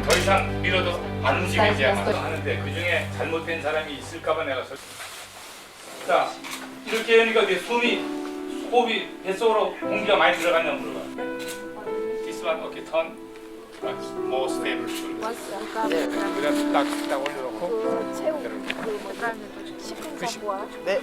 더 이상 밀어도 안 움직여야만 하는데 그 중에 잘못된 사람이 있을까봐 내가 자 이렇게 하니까 내 호흡이 뱃속으로 공기가 많이 들어갔냐 물어봐. This one, okay, turn. More stable. 그냥 딱 올려놓고. 체온 그 뭐라는 식품가 뭐야? 네.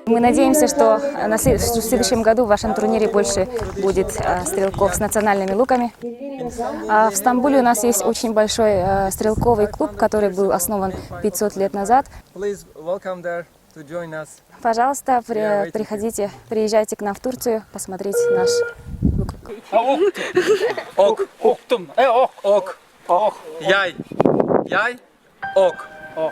Мы надеемся, что в следующем году в вашем турнире больше будет стрелков с национальными луками. В Стамбуле у нас есть очень большой стрелковый клуб, который был основан 500 лет назад. Пожалуйста, приходите, приезжайте к нам в Турцию, посмотреть наш лук. Ok, oktum, ok, ok, ok, yay, ok. 또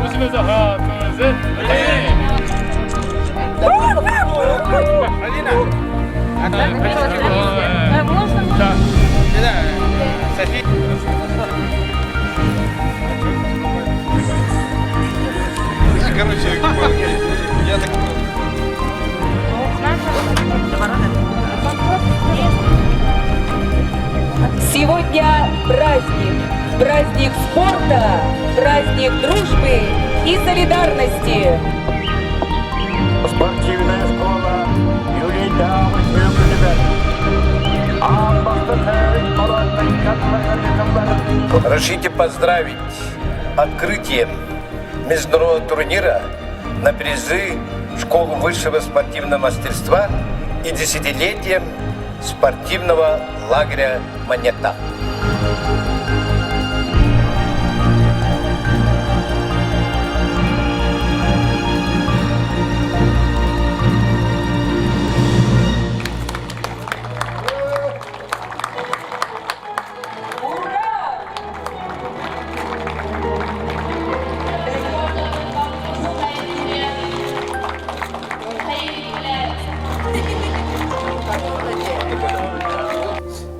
웃으면서 하나, 둘, 셋. Короче, я так... Сегодня праздник. Праздник спорта, праздник дружбы и солидарности. Спортивная школа Юлии Давыдовой Разрешите поздравить открытием международного турнира на призы школу высшего спортивного мастерства и десятилетием спортивного лагеря «Монета».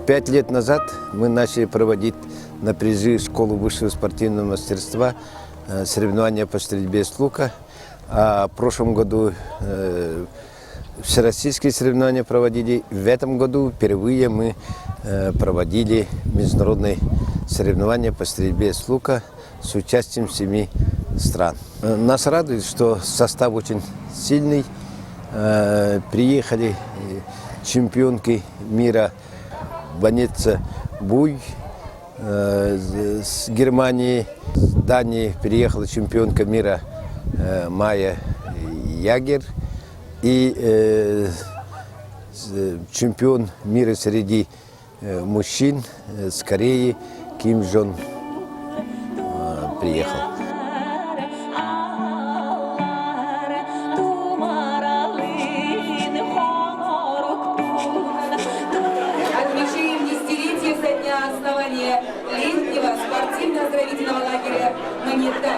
Пять лет назад мы начали проводить на призы школы высшего спортивного мастерства соревнования по стрельбе с лука. А в прошлом году всероссийские соревнования проводили. В этом году впервые мы проводили международные соревнования по стрельбе с лука с участием 7 стран. Нас радует, что состав очень сильный. Приехали чемпионки мира Ванеца Буй, с Германии, с Дании приехала чемпионка мира Майя Ягер и чемпион мира среди мужчин с Кореи Ким Жон приехал. Основания летнего спортивно-оздоровительного лагеря «Монета».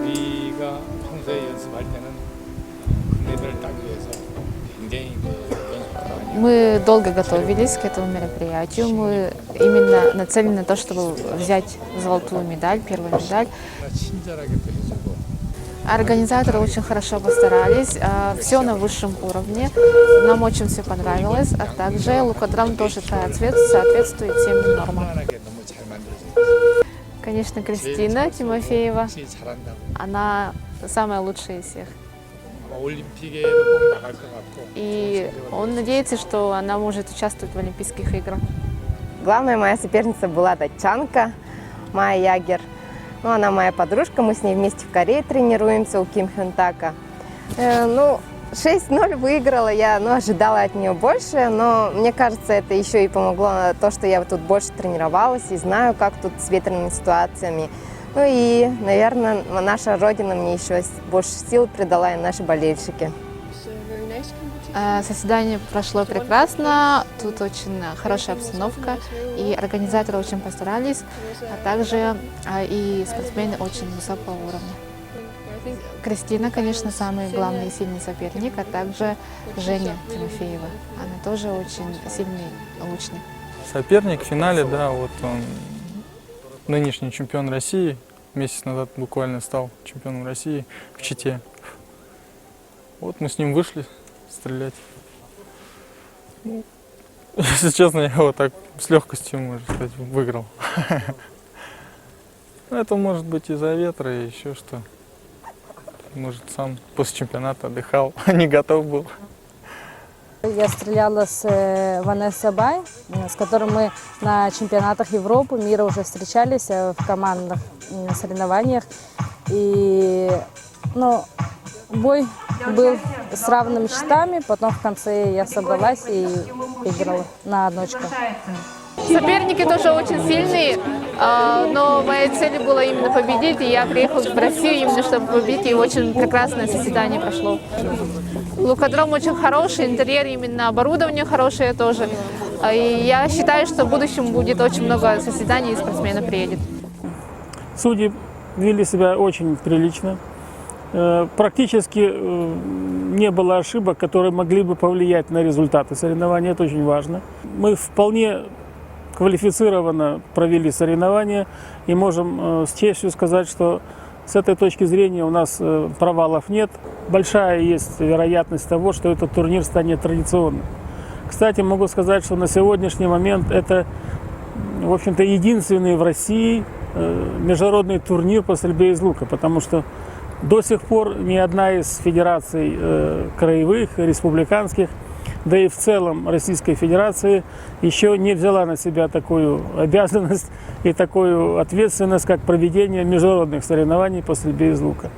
우리가 평소에 연습할 때는 금메달을 따기 위해서 굉장히 연습을 많이 Мы долго готовились к этому мероприятию. Мы именно нацелены на то, чтобы взять золотую медаль, первую медаль. 친절하게 또 해주고 Организаторы очень хорошо постарались, все на высшем уровне. Нам очень все понравилось, а также лукодрам тоже соответствует всем нормам. 편안하게 너무 잘 만들어져. Конечно, Кристина Тимофеева, 확실히 잘한다고. она самая лучшая из всех. 올림픽에도 꼭 나갈 것 같고. И он надеется, что она может участвовать в Олимпийских играх. Главная моя соперница была датчанка Майя Ягер. Ну, она моя подружка, мы с ней вместе в Корее тренируемся у Ким Хёнтака. 6-0 выиграла я, ожидала от нее больше, но мне кажется, это еще и помогло то, что я тут больше тренировалась и знаю, как тут с ветреными ситуациями. Ну и, наверное, наша Родина мне еще больше сил придала и наши болельщики. Заседание прошло прекрасно, тут очень хорошая обстановка, и организаторы очень постарались, а также и спортсмены очень высокого уровня. Кристина, конечно, самый главный и сильный соперник, а также Женя Тимофеева. Она тоже очень сильный лучник. Соперник в финале, да, вот он нынешний чемпион России, месяц назад буквально стал чемпионом России в Чите. Вот мы с ним вышли стрелять. Ну, если честно, я его так с легкостью, можно сказать, выиграл. Это может быть из-за ветра и еще что. Может, сам после чемпионата отдыхал, не готов был. Я стреляла с Ванессой Бай, с которой мы на чемпионатах Европы, мира уже встречались в командных соревнованиях. И бой был с равными счетами, потом в конце я собралась и выиграла на 1 очко. Соперники тоже очень сильные, но моей целью было именно победить, и я приехала в Россию именно чтобы победить, и очень прекрасное заседание прошло. Лукодром очень хороший, интерьер, именно оборудование хорошее тоже. И я считаю, что в будущем будет очень много заседаний, и спортсменов приедет. Судьи вели себя очень прилично. Практически не было ошибок, которые могли бы повлиять на результаты соревнований. Это очень важно. Мы вполне квалифицированно провели соревнования и можем с честью сказать, что с этой точки зрения у нас провалов нет. Большая есть вероятность того, что этот турнир станет традиционным. Кстати, могу сказать, что на сегодняшний момент это, в общем-то, единственный в России международный турнир по стрельбе из лука, потому что до сих пор ни одна из федераций краевых, республиканских, да и в целом Российской Федерации еще не взяла на себя такую обязанность и такую ответственность, как проведение международных соревнований по стрельбе из лука.